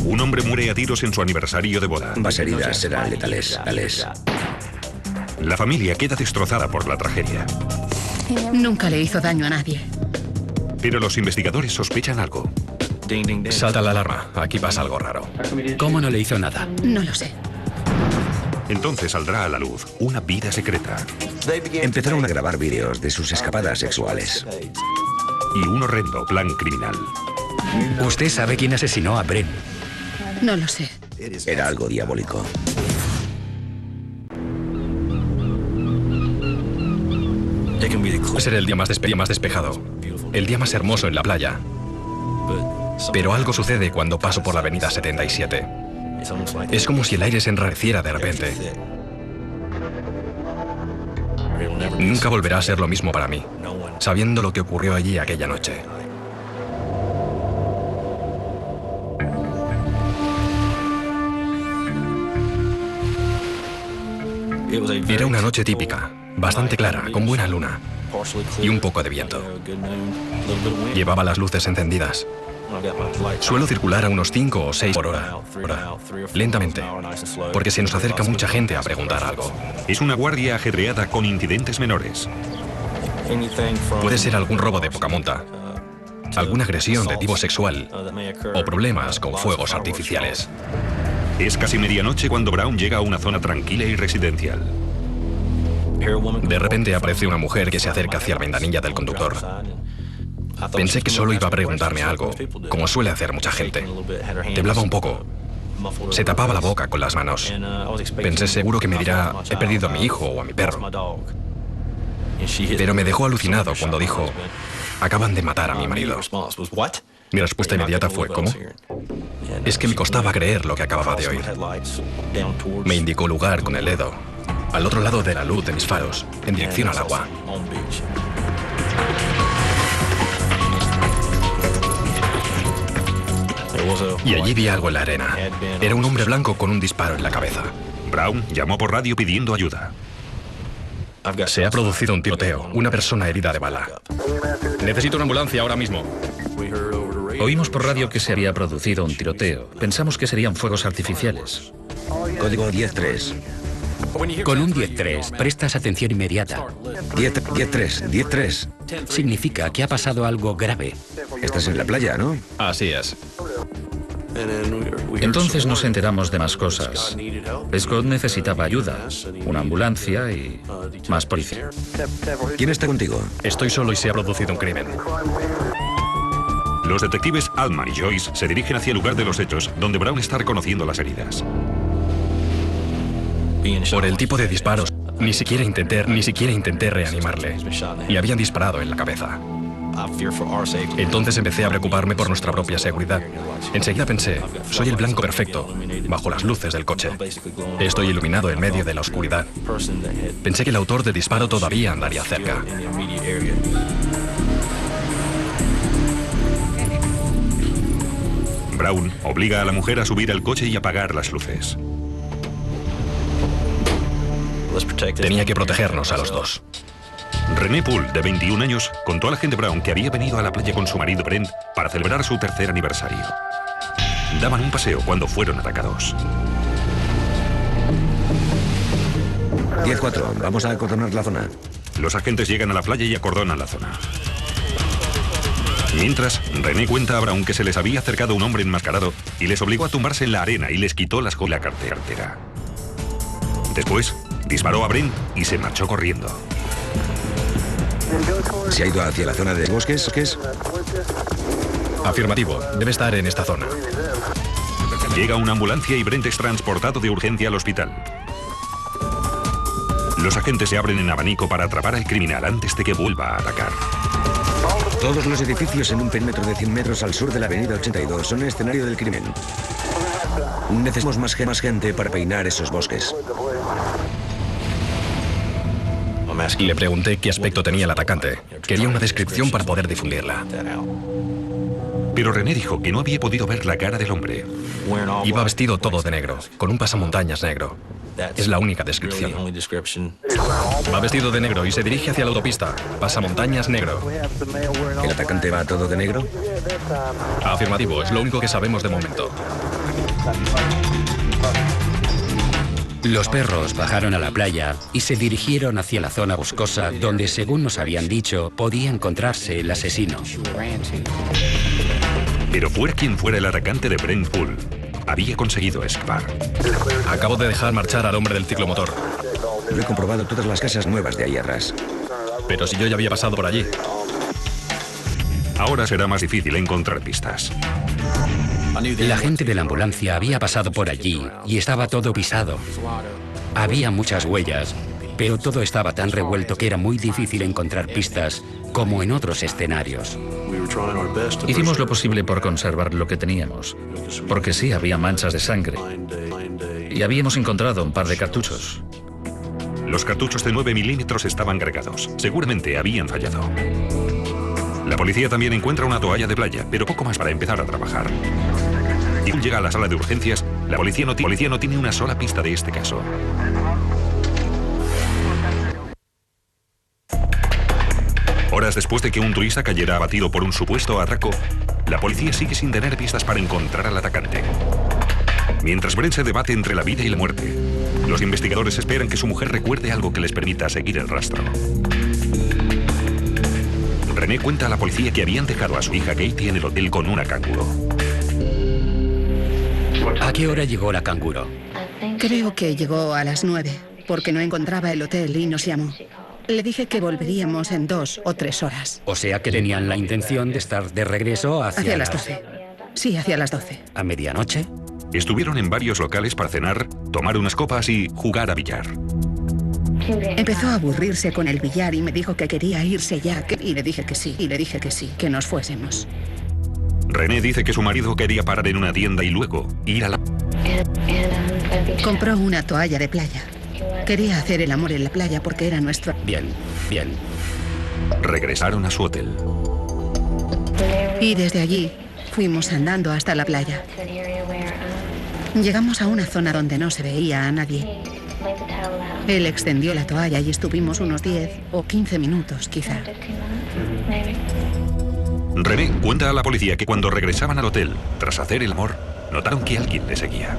Un hombre muere a tiros en su aniversario de boda. Ambas heridas serán letales. La familia queda destrozada por la tragedia. Nunca le hizo daño a nadie. Pero los investigadores sospechan algo. Salta la alarma. Aquí pasa algo raro. ¿Cómo no le hizo nada? No lo sé. Entonces saldrá a la luz una vida secreta. Empezaron a grabar vídeos de sus escapadas sexuales. Y un horrendo plan criminal. Usted sabe quién asesinó a Brent. No lo sé. Era algo diabólico. Puede ser el día más despejado. El día más hermoso en la playa. Pero algo sucede cuando paso por la avenida 77. Es como si el aire se enrareciera de repente. Nunca volverá a ser lo mismo para mí, sabiendo lo que ocurrió allí aquella noche. Era una noche típica, bastante clara, con buena luna y un poco de viento. Llevaba las luces encendidas. Suelo circular a unos 5 o 6 por hora, lentamente, porque se nos acerca mucha gente a preguntar algo. Es una guardia ajetreada con incidentes menores. Puede ser algún robo de poca monta, alguna agresión de tipo sexual o problemas con fuegos artificiales. Es casi medianoche cuando Brown llega a una zona tranquila y residencial. De repente aparece una mujer que se acerca hacia la ventanilla del conductor. Pensé que solo iba a preguntarme algo, como suele hacer mucha gente. Temblaba un poco. Se tapaba la boca con las manos. Pensé seguro que me dirá, he perdido a mi hijo o a mi perro. Pero me dejó alucinado cuando dijo, acaban de matar a mi marido. Mi respuesta inmediata fue, ¿cómo? Es que me costaba creer lo que acababa de oír. Me indicó lugar con el dedo, al otro lado de la luz de mis faros, en dirección al agua. Y allí vi algo en la arena. Era un hombre blanco con un disparo en la cabeza. Brown llamó por radio pidiendo ayuda. Se ha producido un tiroteo, una persona herida de bala. Necesito una ambulancia ahora mismo. Oímos por radio que se había producido un tiroteo. Pensamos que serían fuegos artificiales. Código 10-3. Con un 10-3 prestas atención inmediata. 10-3. Significa que ha pasado algo grave. Estás en la playa, ¿no? Así es. Entonces nos enteramos de más cosas. Scott necesitaba ayuda, una ambulancia y más policía. ¿Quién está contigo? Estoy solo y se ha producido un crimen. Los detectives Alma y Joyce se dirigen hacia el lugar de los hechos, donde Brown está reconociendo las heridas. Por el tipo de disparos, ni siquiera intenté reanimarle. Le habían disparado en la cabeza. Entonces empecé a preocuparme por nuestra propia seguridad. Enseguida pensé, soy el blanco perfecto, bajo las luces del coche. Estoy iluminado en medio de la oscuridad. Pensé que el autor del disparo todavía andaría cerca. Brown obliga a la mujer a subir al coche y apagar las luces. Tenía que protegernos a los dos. René Poole, de 21 años, contó al agente Brown que había venido a la playa con su marido Brent para celebrar su tercer aniversario. Daban un paseo cuando fueron atacados. 10-4, vamos a acordonar la zona. Los agentes llegan a la playa y acordonan la zona. Mientras, René cuenta a Brown que se les había acercado un hombre enmascarado y les obligó a tumbarse en la arena y les quitó la cartera. Después, disparó a Brent y se marchó corriendo. ¿Se ha ido hacia la zona de bosques? Afirmativo, debe estar en esta zona. Llega una ambulancia y Brent es transportado de urgencia al hospital. Los agentes se abren en abanico para atrapar al criminal antes de que vuelva a atacar. Todos los edificios en un perímetro de 100 metros al sur de la avenida 82 son el escenario del crimen. Necesitamos más gente para peinar esos bosques. Le pregunté qué aspecto tenía el atacante. Quería una descripción para poder difundirla. Pero René dijo que no había podido ver la cara del hombre. Iba vestido todo de negro, con un pasamontañas negro. Es la única descripción. Va vestido de negro y se dirige hacia la autopista. Pasamontañas negro. ¿El atacante va todo de negro? Afirmativo, es lo único que sabemos de momento. Los perros bajaron a la playa y se dirigieron hacia la zona boscosa donde, según nos habían dicho, podía encontrarse el asesino. Pero fuera quien fuera el atacante de Brent Poole, había conseguido escapar. Acabo de dejar marchar al hombre del ciclomotor. Lo he comprobado todas las casas nuevas de ahí atrás. Pero si yo ya había pasado por allí. Ahora será más difícil encontrar pistas. La gente de la ambulancia había pasado por allí y estaba todo pisado. Había muchas huellas, pero todo estaba tan revuelto que era muy difícil encontrar pistas como en otros escenarios. Hicimos lo posible por conservar lo que teníamos, porque sí había manchas de sangre. Y habíamos encontrado un par de cartuchos. Los cartuchos de 9 milímetros estaban cargados. Seguramente habían fallado. La policía también encuentra una toalla de playa, pero poco más para empezar a trabajar. Y llega a la sala de urgencias, la policía no tiene una sola pista de este caso. Horas después de que un turista cayera abatido por un supuesto atraco, la policía sigue sin tener pistas para encontrar al atacante. Mientras Brent se debate entre la vida y la muerte, los investigadores esperan que su mujer recuerde algo que les permita seguir el rastro. René cuenta a la policía que habían dejado a su hija Katie en el hotel con una canguro. ¿A qué hora llegó la canguro? Creo que llegó a las 9, porque no encontraba el hotel y nos llamó. Le dije que volveríamos en 2 o 3 horas. O sea que tenían la intención de estar de regreso Hacia las 12. Sí, hacia las 12. ¿A medianoche? Estuvieron en varios locales para cenar, tomar unas copas y jugar a billar. Empezó a aburrirse con el billar y me dijo que quería irse ya. Y le dije que sí, que nos fuésemos. René dice que su marido quería parar en una tienda y luego ir a la... Compró una toalla de playa. Quería hacer el amor en la playa porque era nuestro... Bien. Regresaron a su hotel. Y desde allí fuimos andando hasta la playa. Llegamos a una zona donde no se veía a nadie. Él extendió la toalla y estuvimos unos 10 o 15 minutos, quizá. René cuenta a la policía que cuando regresaban al hotel, tras hacer el amor, notaron que alguien le seguía.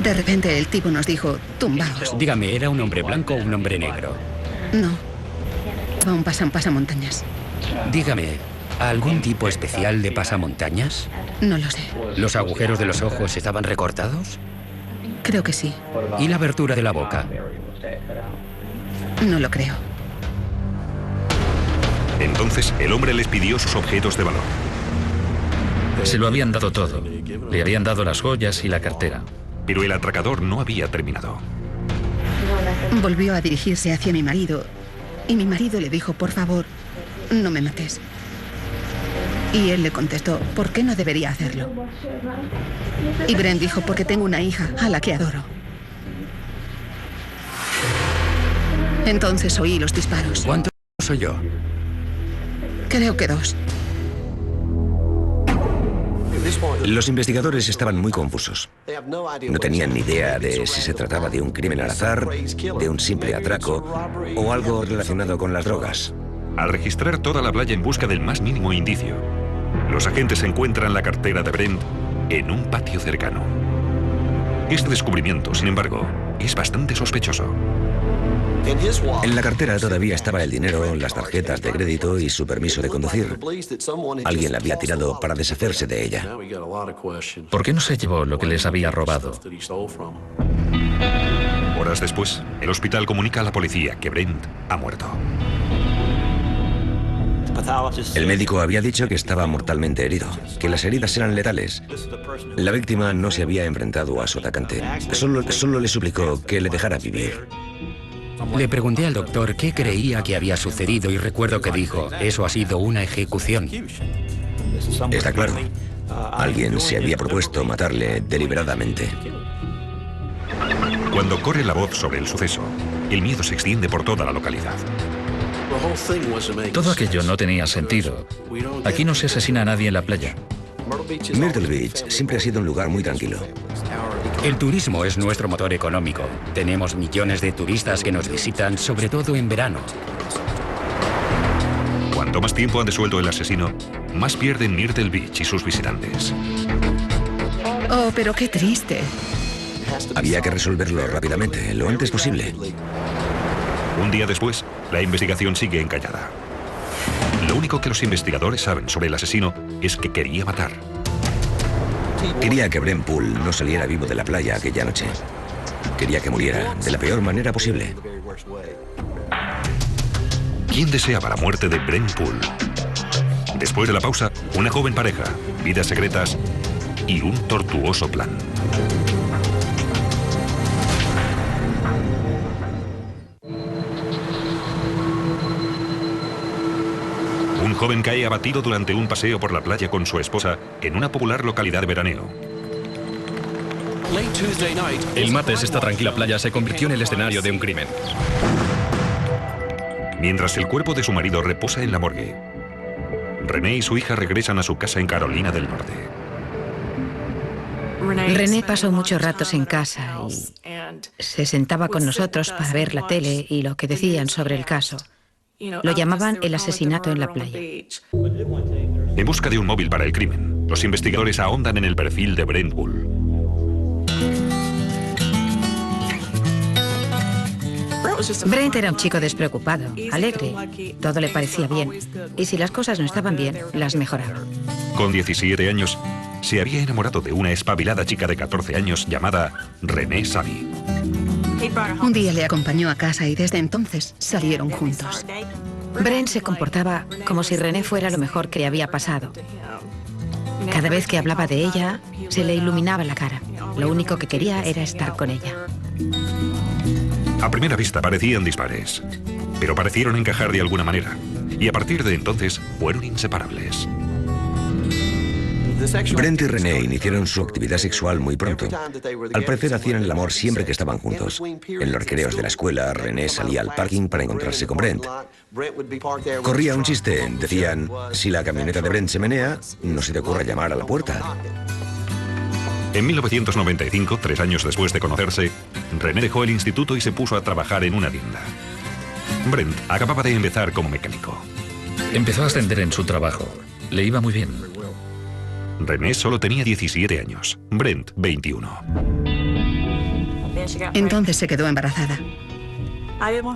De repente el tipo nos dijo, tumbaos. Dígame, ¿era un hombre blanco o un hombre negro? No. Un pasamontañas. Dígame, ¿algún tipo especial de pasamontañas? No lo sé. ¿Los agujeros de los ojos estaban recortados? Creo que sí. ¿Y la abertura de la boca? No lo creo. Entonces el hombre les pidió sus objetos de valor. Se lo habían dado todo. Le habían dado las joyas y la cartera. Pero el atracador no había terminado. Volvió a dirigirse hacia mi marido y mi marido le dijo, por favor, no me mates. Y él le contestó, ¿por qué no debería hacerlo? Y Brent dijo, porque tengo una hija a la que adoro. Entonces oí los disparos. ¿Cuántos soy yo? Creo que 2. Los investigadores estaban muy confusos. No tenían ni idea de si se trataba de un crimen al azar, de un simple atraco o algo relacionado con las drogas. Al registrar toda la playa en busca del más mínimo indicio, los agentes encuentran la cartera de Brent en un patio cercano. Este descubrimiento, sin embargo, es bastante sospechoso. En la cartera todavía estaba el dinero, las tarjetas de crédito y su permiso de conducir. Alguien la había tirado para deshacerse de ella. ¿Por qué no se llevó lo que les había robado? Horas después, el hospital comunica a la policía que Brent ha muerto. El médico había dicho que estaba mortalmente herido, que las heridas eran letales. La víctima no se había enfrentado a su atacante. Solo le suplicó que le dejara vivir. Le pregunté al doctor qué creía que había sucedido y recuerdo que dijo, eso ha sido una ejecución. Está claro. Alguien se había propuesto matarle deliberadamente. Cuando corre la voz sobre el suceso, el miedo se extiende por toda la localidad. Todo aquello no tenía sentido. Aquí no se asesina a nadie en la playa. Myrtle Beach siempre ha sido un lugar muy tranquilo. El turismo es nuestro motor económico. Tenemos millones de turistas que nos visitan, sobre todo en verano. Cuanto más tiempo han desuelto el asesino, más pierden Myrtle Beach y sus visitantes. Oh, pero qué triste. Había que resolverlo rápidamente, lo antes posible. Un día después, la investigación sigue encallada. Lo único que los investigadores saben sobre el asesino es que quería matar. Quería que Brent Poole no saliera vivo de la playa aquella noche. Quería que muriera de la peor manera posible. ¿Quién deseaba la muerte de Brent Poole? Después de la pausa, una joven pareja, vidas secretas y un tortuoso plan. Un joven cae abatido durante un paseo por la playa con su esposa en una popular localidad de veraneo. El martes, esta tranquila playa se convirtió en el escenario de un crimen. Mientras el cuerpo de su marido reposa en la morgue, René y su hija regresan a su casa en Carolina del Norte. René pasó muchos ratos en casa y se sentaba con nosotros para ver la tele y lo que decían sobre el caso. Lo llamaban el asesinato en la playa. En busca de un móvil para el crimen, los investigadores ahondan en el perfil de Brent Poole. Brent era un chico despreocupado, alegre. Todo le parecía bien. Y si las cosas no estaban bien, las mejoraba. Con 17 años, se había enamorado de una espabilada chica de 14 años llamada Renee Savy. Un día le acompañó a casa y desde entonces salieron juntos. Brent se comportaba como si René fuera lo mejor que le había pasado. Cada vez que hablaba de ella, se le iluminaba la cara. Lo único que quería era estar con ella. A primera vista parecían dispares, pero parecieron encajar de alguna manera, y a partir de entonces fueron inseparables. Brent y René iniciaron su actividad sexual muy pronto. Al parecer hacían el amor siempre que estaban juntos. En los recreos de la escuela, René salía al parking para encontrarse con Brent. Corría un chiste, decían, si la camioneta de Brent se menea, no se te ocurra llamar a la puerta. En 1995, 3 años después de conocerse, René dejó el instituto y se puso a trabajar en una tienda. Brent acababa de empezar como mecánico. Empezó a ascender en su trabajo. Le iba muy bien. René solo tenía 17 años, Brent 21. Entonces se quedó embarazada.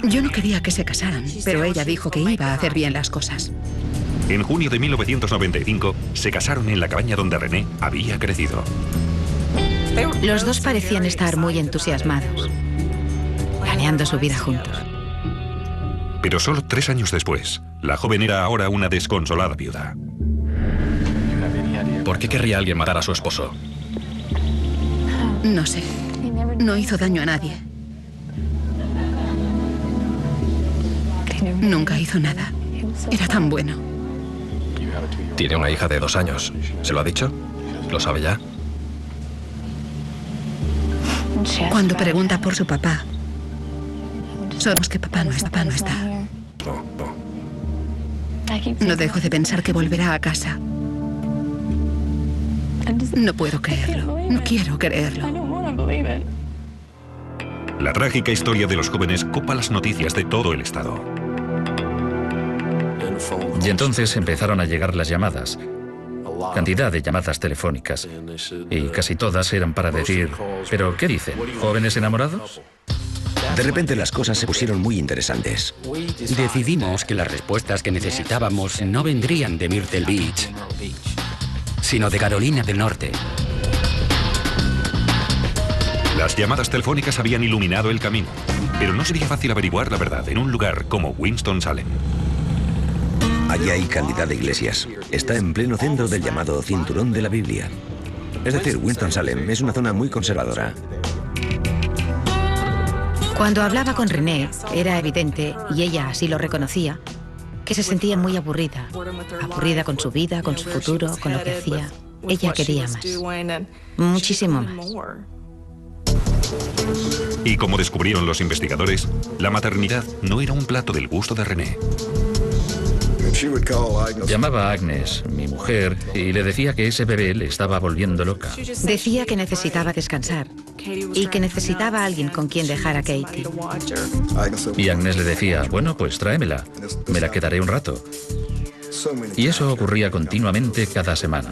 Yo no quería que se casaran, pero ella dijo que iba a hacer bien las cosas. En junio de 1995, se casaron en la cabaña donde René había crecido. Los dos parecían estar muy entusiasmados, planeando su vida juntos. Pero solo 3 años después, la joven era ahora una desconsolada viuda. ¿Por qué querría alguien matar a su esposo? No sé. No hizo daño a nadie. Nunca hizo nada. Era tan bueno. Tiene una hija de 2 años. ¿Se lo ha dicho? ¿Lo sabe ya? Cuando pregunta por su papá, sabemos que papá no está. No dejo de pensar que volverá a casa. No puedo creerlo. No quiero creerlo. La trágica historia de los jóvenes copa las noticias de todo el estado. Y entonces empezaron a llegar las llamadas. Cantidad de llamadas telefónicas. Y casi todas eran para decir, ¿pero qué dicen? ¿Jóvenes enamorados? De repente las cosas se pusieron muy interesantes. Decidimos que las respuestas que necesitábamos no vendrían de Myrtle Beach, sino de Carolina del Norte. Las llamadas telefónicas habían iluminado el camino, pero no sería fácil averiguar la verdad en un lugar como Winston-Salem. Allí hay cantidad de iglesias. Está en pleno centro del llamado Cinturón de la Biblia. Es decir, Winston-Salem es una zona muy conservadora. Cuando hablaba con René, era evidente, y ella así lo reconocía, que se sentía muy aburrida. Aburrida con su vida, con su futuro, con lo que hacía. Ella quería más. Muchísimo más. Y como descubrieron los investigadores, la maternidad no era un plato del gusto de René. Llamaba a Agnes, mi mujer, y le decía que ese bebé le estaba volviendo loca. Decía que necesitaba descansar y que necesitaba a alguien con quien dejar a Katie. Y Agnes le decía, bueno, pues tráemela, me la quedaré un rato. Y eso ocurría continuamente cada semana.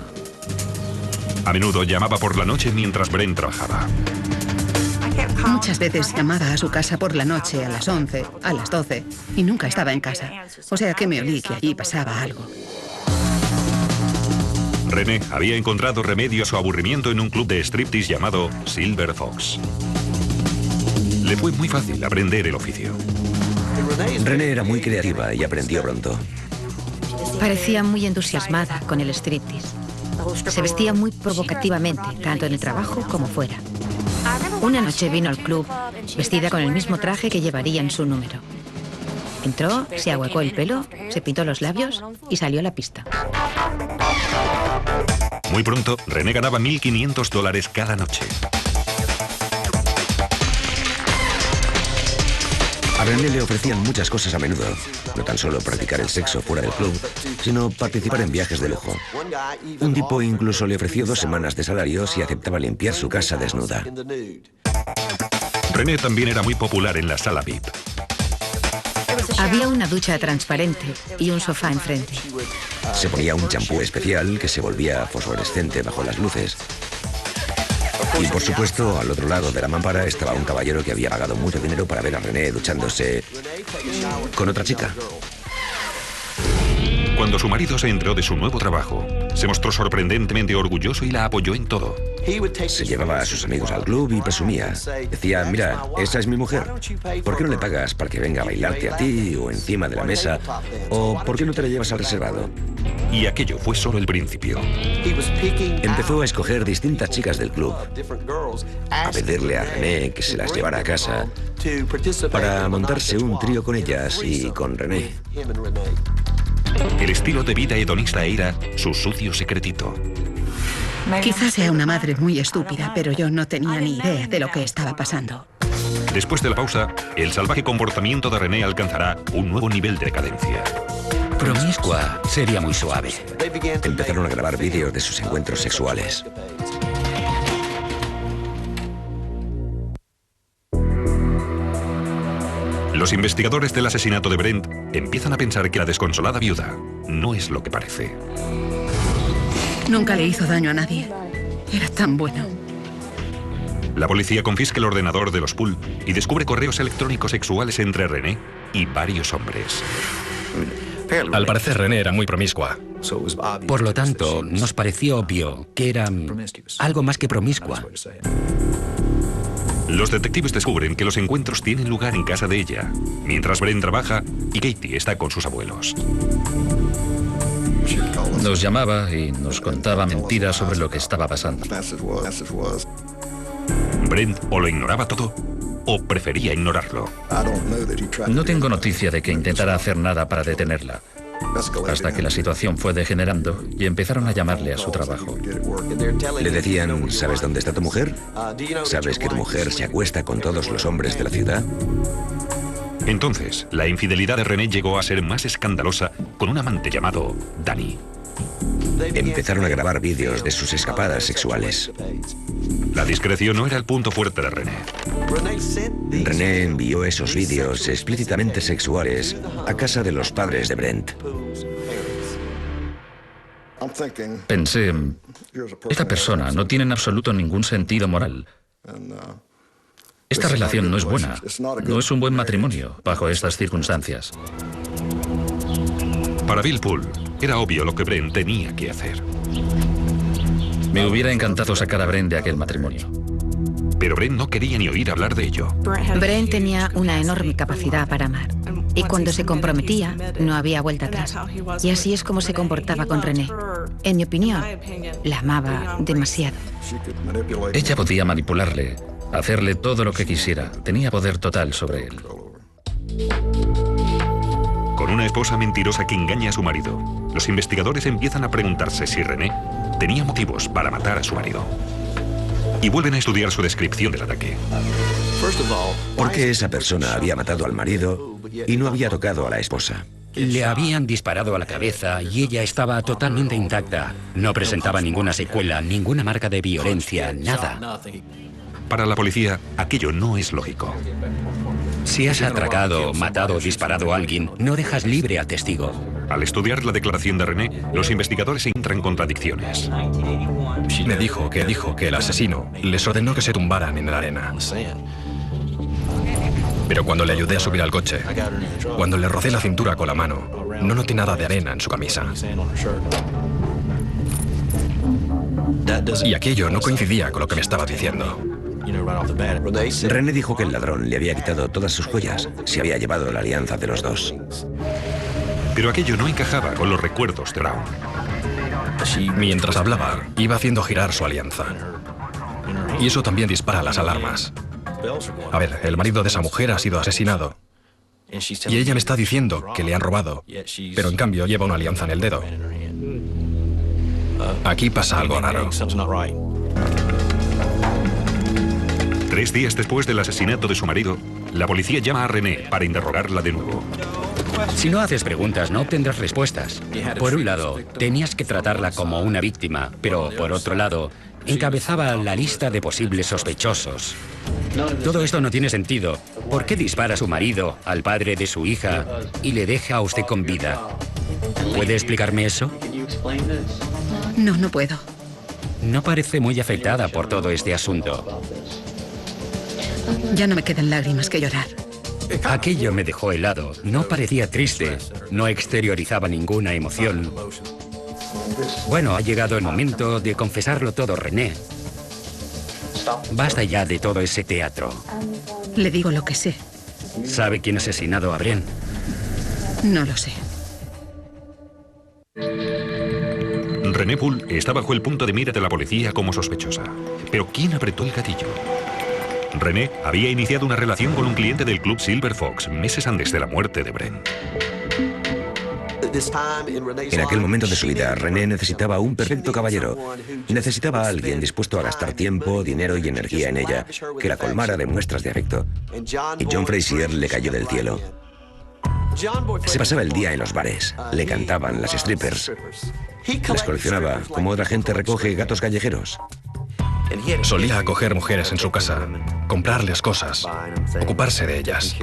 A menudo llamaba por la noche mientras Brent trabajaba. Muchas veces llamaba a su casa por la noche a las 11, a las 12, y nunca estaba en casa. O sea que me olí que allí pasaba algo. René había encontrado remedio a su aburrimiento en un club de striptease llamado Silver Fox. Le fue muy fácil aprender el oficio. René era muy creativa y aprendió pronto. Parecía muy entusiasmada con el striptease. Se vestía muy provocativamente, tanto en el trabajo como fuera. Una noche vino al club vestida con el mismo traje que llevaría en su número. Entró, se ahuecó el pelo, se pintó los labios y salió a la pista. Muy pronto, René ganaba $1.500 cada noche. A René le ofrecían muchas cosas a menudo. No tan solo practicar el sexo fuera del club, sino participar en viajes de lujo. Un tipo incluso le ofreció 2 semanas de salario si aceptaba limpiar su casa desnuda. René también era muy popular en la sala VIP. Había una ducha transparente y un sofá enfrente. Se ponía un champú especial que se volvía fosforescente bajo las luces. Y por supuesto, al otro lado de la mampara estaba un caballero que había pagado mucho dinero para ver a René duchándose con otra chica. Cuando su marido se enteró de su nuevo trabajo, se mostró sorprendentemente orgulloso y la apoyó en todo. Se llevaba a sus amigos al club y presumía. Decía, mira, esa es mi mujer. ¿Por qué no le pagas para que venga a bailarte a ti o encima de la mesa? ¿O por qué no te la llevas al reservado? Y aquello fue solo el principio. Empezó a escoger distintas chicas del club, a pedirle a René que se las llevara a casa para montarse un trío con ellas y con René. El estilo de vida hedonista era su sucio secretito. Quizás sea una madre muy estúpida, pero yo no tenía ni idea de lo que estaba pasando. Después de la pausa, el salvaje comportamiento de René alcanzará un nuevo nivel de decadencia. Promiscua sería muy suave. Empezaron a grabar vídeos de sus encuentros sexuales. Los investigadores del asesinato de Brent empiezan a pensar que la desconsolada viuda no es lo que parece. Nunca le hizo daño a nadie. Era tan bueno. La policía confisca el ordenador de los Poole y descubre correos electrónicos sexuales entre René y varios hombres. Al parecer, René era muy promiscua. Por lo tanto, nos pareció obvio que era algo más que promiscua. Los detectives descubren que los encuentros tienen lugar en casa de ella, mientras Brent trabaja y Katie está con sus abuelos. Nos llamaba y nos contaba mentiras sobre lo que estaba pasando. Brent o lo ignoraba todo o prefería ignorarlo. No tengo noticia de que intentara hacer nada para detenerla, hasta que la situación fue degenerando y empezaron a llamarle a su trabajo. Le decían, ¿sabes dónde está tu mujer? ¿Sabes que tu mujer se acuesta con todos los hombres de la ciudad? Entonces, la infidelidad de René llegó a ser más escandalosa con un amante llamado Danny. Empezaron a grabar vídeos de sus escapadas sexuales. La discreción no era el punto fuerte de René. René envió esos vídeos explícitamente sexuales a casa de los padres de Brent. Pensé, esta persona no tiene en absoluto ningún sentido moral. Esta relación no es buena. No es un buen matrimonio bajo estas circunstancias. Para Bill Poole, era obvio lo que Brent tenía que hacer. Me hubiera encantado sacar a Brent de aquel matrimonio. Pero Brent no quería ni oír hablar de ello. Brent tenía una enorme capacidad para amar. Y cuando se comprometía, no había vuelta atrás. Y así es como se comportaba con René. En mi opinión, la amaba demasiado. Ella podía manipularle, hacerle todo lo que quisiera. Tenía poder total sobre él. Con una esposa mentirosa que engaña a su marido, los investigadores empiezan a preguntarse si René tenía motivos para matar a su marido. Y vuelven a estudiar su descripción del ataque. ¿Por qué esa persona había matado al marido y no había tocado a la esposa? Le habían disparado a la cabeza y ella estaba totalmente intacta. No presentaba ninguna secuela, ninguna marca de violencia, nada. Para la policía, aquello no es lógico. Si has atracado, matado o disparado a alguien, no dejas libre al testigo. Al estudiar la declaración de René, los investigadores encuentran contradicciones. Me dijo que el asesino les ordenó que se tumbaran en la arena. Pero cuando le ayudé a subir al coche, cuando le rocé la cintura con la mano, no noté nada de arena en su camisa. Y aquello no coincidía con lo que me estaba diciendo. René dijo que el ladrón le había quitado todas sus joyas. Se había llevado la alianza de los dos. Pero aquello no encajaba con los recuerdos de Brown. Mientras hablaba, iba haciendo girar su alianza. Y eso también dispara las alarmas. A ver, el marido de esa mujer ha sido asesinado. Y ella me está diciendo que le han robado, pero en cambio lleva una alianza en el dedo. Aquí pasa algo raro. 3 días después del asesinato de su marido, la policía llama a René para interrogarla de nuevo. Si no haces preguntas, no obtendrás respuestas. Por un lado, tenías que tratarla como una víctima, pero por otro lado, encabezaba la lista de posibles sospechosos. Todo esto no tiene sentido. ¿Por qué dispara a su marido, al padre de su hija, y le deja a usted con vida? ¿Puede explicarme eso? No, no puedo. No parece muy afectada por todo este asunto. Ya no me quedan lágrimas que llorar. Aquello me dejó helado. No parecía triste. No exteriorizaba ninguna emoción. Bueno, ha llegado el momento de confesarlo todo, René. Basta ya de todo ese teatro. Le digo lo que sé. ¿Sabe quién ha asesinado a Bren? No lo sé. René Poole está bajo el punto de mira de la policía como sospechosa. Pero ¿quién apretó el gatillo? René había iniciado una relación con un cliente del club Silver Fox meses antes de la muerte de Bren. En aquel momento de su vida, René necesitaba un perfecto caballero. Necesitaba a alguien dispuesto a gastar tiempo, dinero y energía en ella, que la colmara de muestras de afecto. Y John Frazier le cayó del cielo. Se pasaba el día en los bares, le cantaban las strippers. Les coleccionaba, como otra gente recoge gatos callejeros. Solía acoger mujeres en su casa, comprarles cosas, ocuparse de ellas.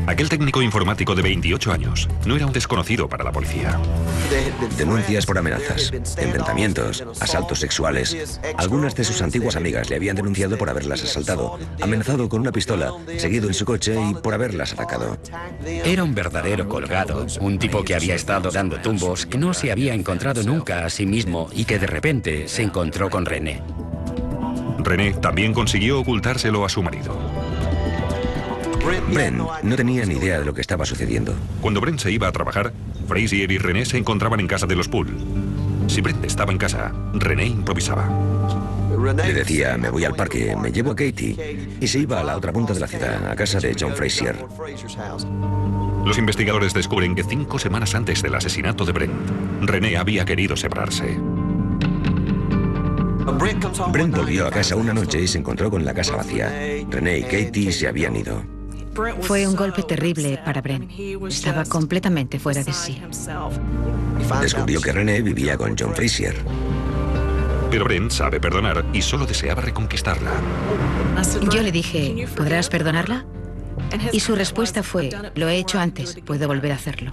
Aquel técnico informático de 28 años no era un desconocido para la policía. Denuncias por amenazas, enfrentamientos, asaltos sexuales. Algunas de sus antiguas amigas le habían denunciado por haberlas asaltado, amenazado con una pistola, seguido en su coche y por haberlas atacado. Era un verdadero colgado, un tipo que había estado dando tumbos, que no se había encontrado nunca a sí mismo y que de repente se encontró con René. René también consiguió ocultárselo a su marido. Bren no tenía ni idea de lo que estaba sucediendo. Cuando Bren se iba a trabajar, Frazier y René se encontraban en casa de los Poole. Si Bren estaba en casa, René improvisaba. Le decía, me voy al parque, me llevo a Katie, y se iba a la otra punta de la ciudad, a casa de John Frazier. Los investigadores descubren que 5 semanas antes del asesinato de Bren, René había querido separarse. Bren volvió a casa una noche y se encontró con la casa vacía. René y Katie se habían ido. Fue un golpe terrible para Bren. Estaba completamente fuera de sí. Descubrió que René vivía con John Frazier. Pero Bren sabe perdonar y solo deseaba reconquistarla. Yo le dije, ¿podrás perdonarla? Y su respuesta fue, lo he hecho antes, puedo volver a hacerlo.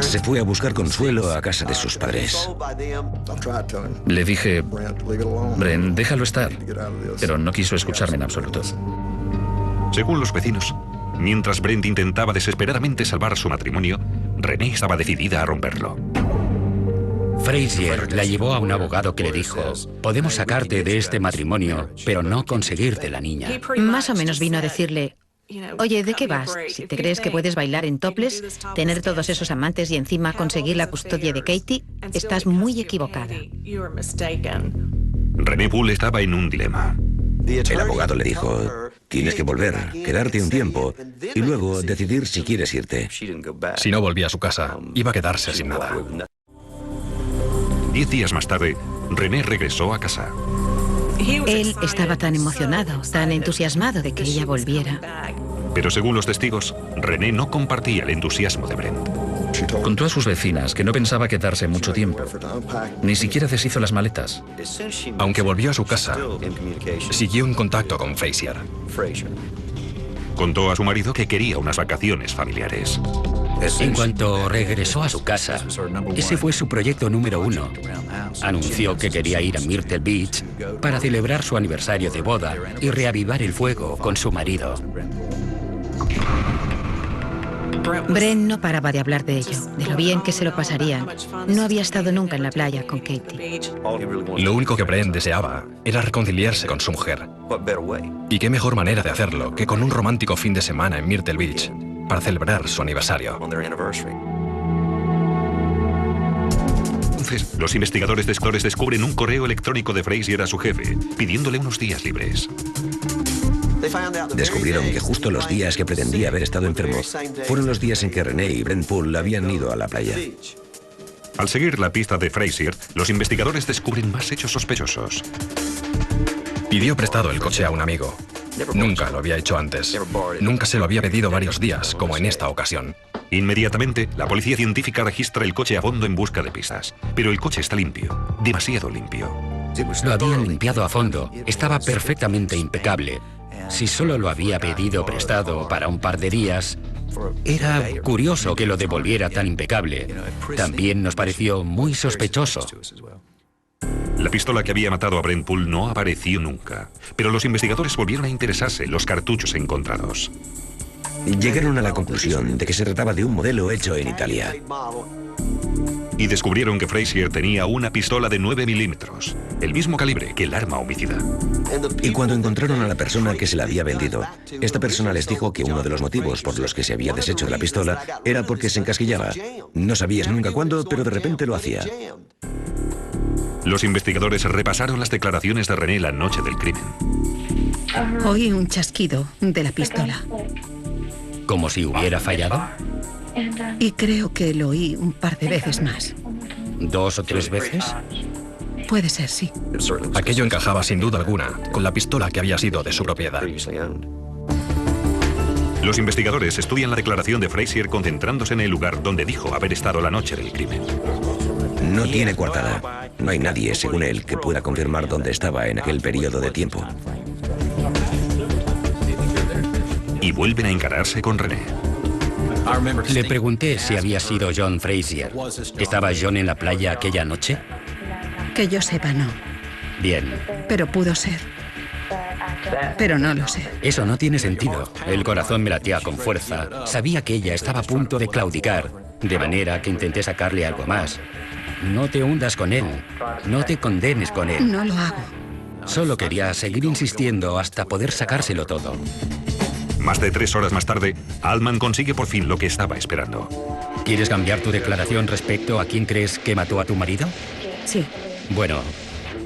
Se fue a buscar consuelo a casa de sus padres. Le dije, Bren, déjalo estar. Pero no quiso escucharme en absoluto. Según los vecinos, mientras Brent intentaba desesperadamente salvar su matrimonio, René estaba decidida a romperlo. Frazier la llevó a un abogado que le dijo, podemos sacarte de este matrimonio, pero no conseguirte la niña. Más o menos vino a decirle, oye, ¿de qué vas? Si te crees que puedes bailar en topless, tener todos esos amantes y encima conseguir la custodia de Katie, estás muy equivocada. René Poole estaba en un dilema. El abogado le dijo, tienes que volver, quedarte un tiempo y luego decidir si quieres irte. Si no volvía a su casa, iba a quedarse sin nada. 10 días más tarde, René regresó a casa. Él estaba tan emocionado, tan entusiasmado de que ella volviera. Pero según los testigos, René no compartía el entusiasmo de Brent. Contó a sus vecinas que no pensaba quedarse mucho tiempo. Ni siquiera deshizo las maletas. Aunque volvió a su casa, siguió en contacto con Frazier. Contó a su marido que quería unas vacaciones familiares. En cuanto regresó a su casa, ese fue su proyecto número 1. Anunció que quería ir a Myrtle Beach para celebrar su aniversario de boda y reavivar el fuego con su marido. Brent no paraba de hablar de ello, de lo bien que se lo pasarían. No había estado nunca en la playa con Katie. Lo único que Brent deseaba era reconciliarse con su mujer. Y qué mejor manera de hacerlo que con un romántico fin de semana en Myrtle Beach para celebrar su aniversario. Entonces, los investigadores descubren un correo electrónico de Frazier a su jefe, pidiéndole unos días libres. Descubrieron que justo los días que pretendía haber estado enfermo fueron los días en que René y Brent Poole habían ido a la playa. Al seguir la pista de Frazier, los investigadores descubren más hechos sospechosos. Pidió prestado el coche a un amigo. Nunca lo había hecho antes. Nunca se lo había pedido varios días, como en esta ocasión. Inmediatamente, la policía científica registra el coche a fondo en busca de pistas. Pero el coche está limpio, demasiado limpio. Lo habían limpiado a fondo. Estaba perfectamente impecable. Si solo lo había pedido prestado para un par de días, era curioso que lo devolviera tan impecable. También nos pareció muy sospechoso. La pistola que había matado a Brent Poole no apareció nunca, pero los investigadores volvieron a interesarse en los cartuchos encontrados. Llegaron a la conclusión de que se trataba de un modelo hecho en Italia. Y descubrieron que Frazier tenía una pistola de 9 milímetros, el mismo calibre que el arma homicida. Y cuando encontraron a la persona que se la había vendido, esta persona les dijo que uno de los motivos por los que se había deshecho de la pistola era porque se encasquillaba. No sabías nunca cuándo, pero de repente lo hacía. Los investigadores repasaron las declaraciones de René la noche del crimen. Oí un chasquido de la pistola. ¿Como si hubiera fallado? Y creo que lo oí un par de veces más. 2 o 3 veces. Puede ser, sí. Aquello encajaba sin duda alguna con la pistola que había sido de su propiedad. Los investigadores estudian la declaración de Frazier concentrándose en el lugar donde dijo haber estado la noche del crimen. No tiene coartada. No hay nadie, según él, que pueda confirmar dónde estaba en aquel periodo de tiempo. Y vuelven a encararse con René. Le pregunté si había sido John Frazier. ¿Estaba John en la playa aquella noche? Que yo sepa, no. Bien. Pero pudo ser. Pero no lo sé. Eso no tiene sentido. El corazón me latía con fuerza. Sabía que ella estaba a punto de claudicar, de manera que intenté sacarle algo más. No te hundas con él. No te condenes con él. No lo hago. Solo quería seguir insistiendo hasta poder sacárselo todo. Más de 3 horas más tarde, Altman consigue por fin lo que estaba esperando. ¿Quieres cambiar tu declaración respecto a quién crees que mató a tu marido? Sí. Bueno,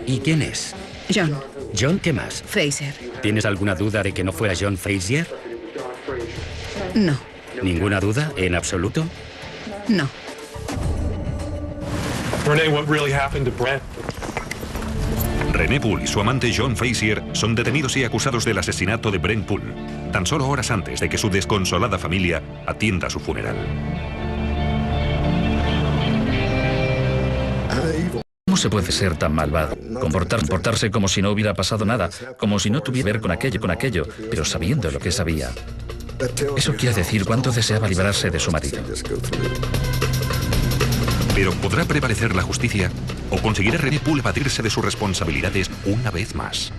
¿y quién es? John. ¿John qué más? Frazier. ¿Tienes alguna duda de que no fuera John Frazier? No. ¿Ninguna duda en absoluto? No. Renee, what really happened to Brent? René Poole y su amante John Frazier son detenidos y acusados del asesinato de Brent Poole, tan solo horas antes de que su desconsolada familia atienda su funeral. ¿Cómo se puede ser tan malvado? Comportarse como si no hubiera pasado nada, como si no tuviera que ver con aquello, pero sabiendo lo que sabía. Eso quiere decir cuánto deseaba librarse de su marido. Pero ¿podrá prevalecer la justicia o conseguirá René Poole batirse de sus responsabilidades una vez más?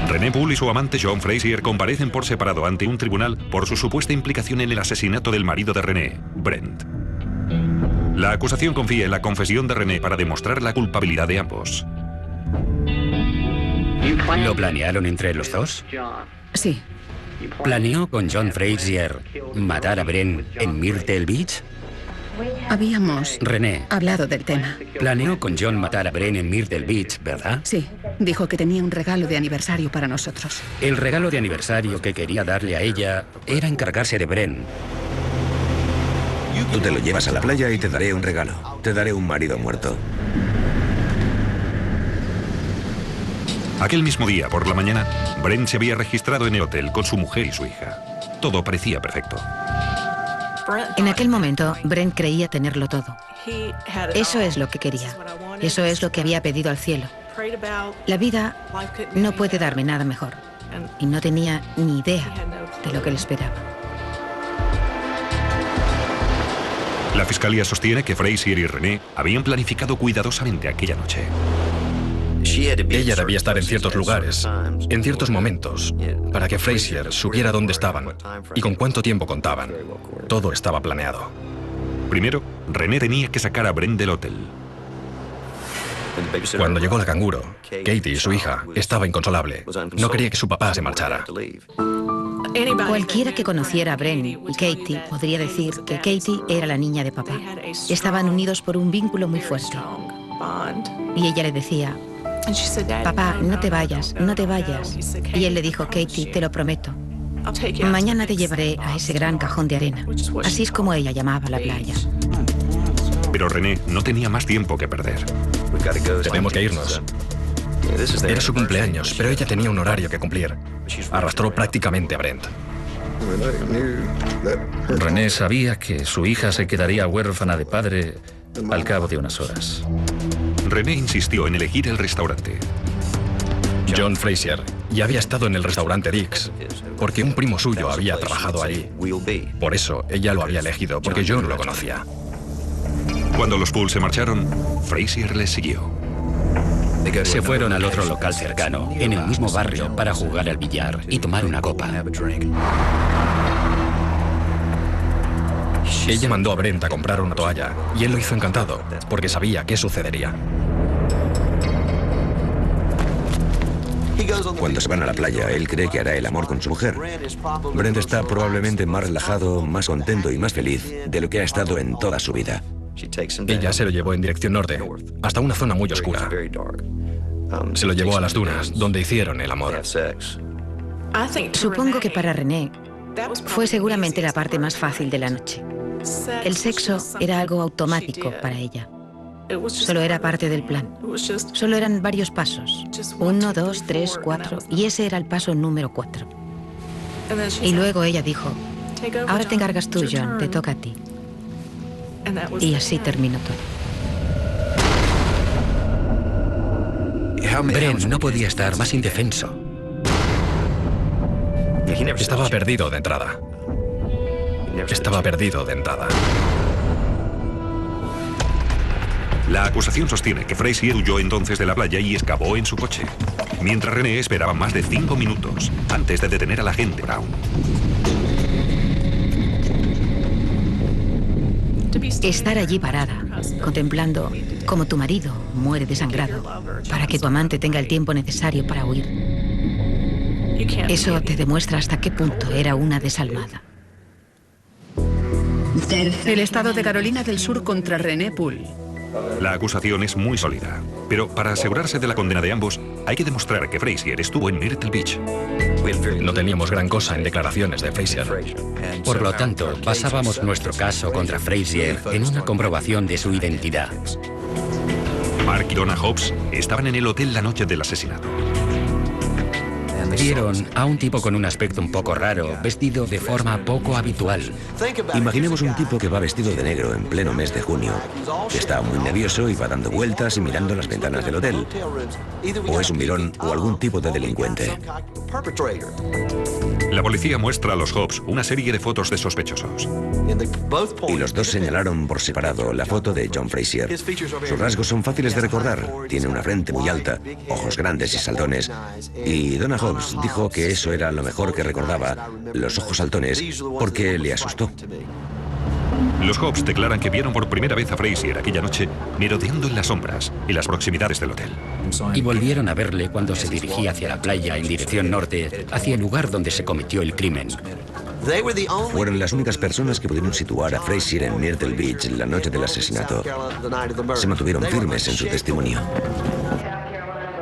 René Poole y su amante John Frazier comparecen por separado ante un tribunal por su supuesta implicación en el asesinato del marido de René, Brent. La acusación confía en la confesión de René para demostrar la culpabilidad de ambos. ¿Lo planearon entre los dos? Sí. ¿Planeó con John Frazier matar a Brent en Myrtle Beach? Habíamos René, hablado del tema. planeó con John matar a Brent en Myrtle Beach, ¿verdad? Sí. Dijo que tenía un regalo de aniversario para nosotros. El regalo de aniversario que quería darle a ella era encargarse de Brent. Tú te lo llevas a la playa y te daré un regalo. Te daré un marido muerto. Aquel mismo día, por la mañana, Brent se había registrado en el hotel con su mujer y su hija. Todo parecía perfecto. En aquel momento, Brent creía tenerlo todo. Eso es lo que quería. Eso es lo que había pedido al cielo. La vida no puede darme nada mejor. Y no tenía ni idea de lo que le esperaba. La fiscalía sostiene que Frazier y René habían planificado cuidadosamente aquella noche. Ella debía estar en ciertos lugares, en ciertos momentos, para que Frazier supiera dónde estaban y con cuánto tiempo contaban. Todo estaba planeado. Primero, René tenía que sacar a Brent del hotel. Cuando llegó la canguro, Katie, su hija, estaba inconsolable. No quería que su papá se marchara. Cualquiera que conociera a Brent y Katie podría decir que Katie era la niña de papá. Estaban unidos por un vínculo muy fuerte. Y ella le decía: papá, no te vayas, no te vayas. Y él le dijo: Katie, te lo prometo. Mañana te llevaré a ese gran cajón de arena. Así es como ella llamaba la playa. Pero René no tenía más tiempo que perder. Tenemos que irnos. Era su cumpleaños, pero ella tenía un horario que cumplir. Arrastró prácticamente a Brent. René sabía que su hija se quedaría huérfana de padre al cabo de unas horas. René insistió en elegir el restaurante. John Frazier ya había estado en el restaurante Dick's, porque un primo suyo había trabajado allí. Por eso ella lo había elegido, porque John lo conocía. Cuando los Poole se marcharon, Frazier les siguió. Se fueron al otro local cercano, en el mismo barrio, para jugar al billar y tomar una copa. Ella mandó a Brent a comprar una toalla, y él lo hizo encantado, porque sabía qué sucedería. Cuando se van a la playa, él cree que hará el amor con su mujer. Brent está probablemente más relajado, más contento y más feliz de lo que ha estado en toda su vida. Ella se lo llevó en dirección norte, hasta una zona muy oscura. Se lo llevó a las dunas, donde hicieron el amor. Supongo que para René fue seguramente la parte más fácil de la noche. El sexo era algo automático para ella. Solo era parte del plan. Solo eran varios pasos. 1, 2, 3, 4. Y ese era el paso número 4. Y luego ella dijo: ahora te encargas tú, John, te toca a ti. Y así terminó todo. Brent no podía estar más indefenso. Estaba perdido de entrada. Estaba perdido de entrada. La acusación sostiene que Frazier huyó entonces de la playa y escapó en su coche, mientras René esperaba más de 5 minutos antes de detener al agente Brown. Estar allí parada, contemplando cómo tu marido muere desangrado, para que tu amante tenga el tiempo necesario para huir. Eso te demuestra hasta qué punto era una desalmada. El estado de Carolina del Sur contra René Poole. La acusación es muy sólida, pero para asegurarse de la condena de ambos, hay que demostrar que Frazier estuvo en Myrtle Beach. No teníamos gran cosa en declaraciones de Frazier. Por lo tanto, basábamos nuestro caso contra Frazier en una comprobación de su identidad. Mark y Donna Hobbs estaban en el hotel la noche del asesinato. Vieron a un tipo con un aspecto un poco raro, vestido de forma poco habitual. Imaginemos un tipo que va vestido de negro en pleno mes de junio, que está muy nervioso y va dando vueltas y mirando las ventanas del hotel. O es un mirón o algún tipo de delincuente. La policía muestra a los Hobbs una serie de fotos de sospechosos. Y los dos señalaron por separado la foto de John Frazier. Sus rasgos son fáciles de recordar. Tiene una frente muy alta, ojos grandes y saltones. Y Donna Hobbs dijo que eso era lo mejor que recordaba, los ojos saltones, porque le asustó. Los Hobbs declaran que vieron por primera vez a Frazier aquella noche merodeando en las sombras, en las proximidades del hotel. Y volvieron a verle cuando se dirigía hacia la playa en dirección norte, hacia el lugar donde se cometió el crimen. Fueron las únicas personas que pudieron situar a Frazier en Myrtle Beach la noche del asesinato. Se mantuvieron firmes en su testimonio.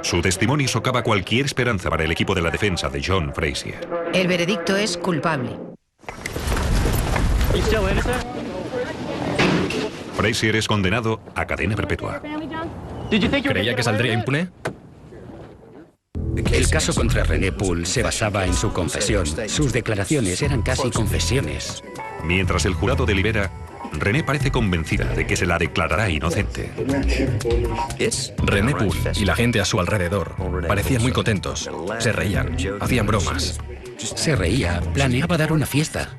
Su testimonio socava cualquier esperanza para el equipo de la defensa de John Frazier. El veredicto es culpable. Frazier es condenado a cadena perpetua. ¿Creía que saldría impune? El caso contra René Poole se basaba en su confesión. Sus declaraciones eran casi confesiones. Mientras el jurado delibera, René parece convencida de que se la declarará inocente. René Poole y la gente a su alrededor parecían muy contentos. Se reían, hacían bromas. Se reía, planeaba dar una fiesta.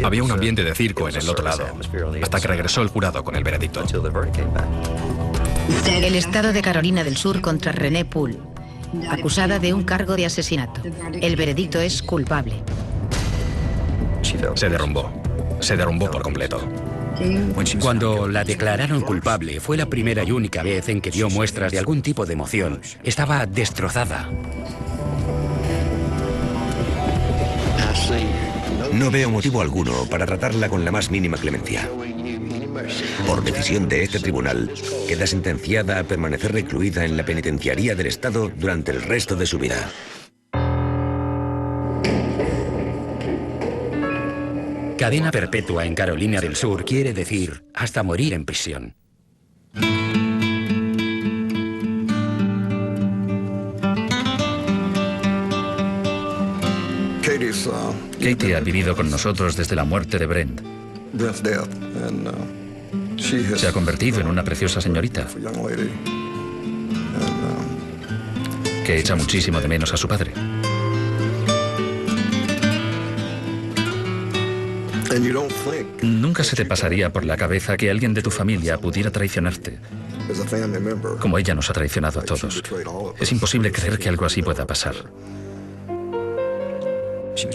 Había un ambiente de circo en el otro lado, hasta que regresó el jurado con el veredicto. El estado de Carolina del Sur contra Renee Poole, acusada de un cargo de asesinato. El veredicto es culpable. Se derrumbó por completo. Cuando la declararon culpable, fue la primera y única vez en que dio muestras de algún tipo de emoción. Estaba destrozada. No veo motivo alguno para tratarla con la más mínima clemencia. Por decisión de este tribunal, queda sentenciada a permanecer recluida en la penitenciaría del Estado durante el resto de su vida. Cadena perpetua en Carolina del Sur quiere decir hasta morir en prisión. Katie ha vivido con nosotros desde la muerte de Brent. Se ha convertido en una preciosa señorita que echa muchísimo de menos a su padre. Nunca se te pasaría por la cabeza que alguien de tu familia pudiera traicionarte, como ella nos ha traicionado a todos. Es imposible creer que algo así pueda pasar.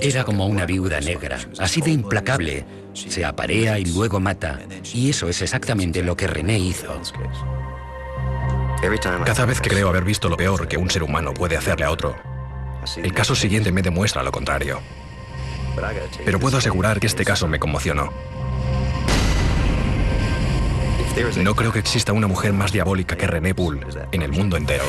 Era como una viuda negra, así de implacable. Se aparea y luego mata. Y eso es exactamente lo que Renee hizo. Cada vez que creo haber visto lo peor que un ser humano puede hacerle a otro, el caso siguiente me demuestra lo contrario. Pero puedo asegurar que este caso me conmocionó. No creo que exista una mujer más diabólica que Renee Poole en el mundo entero.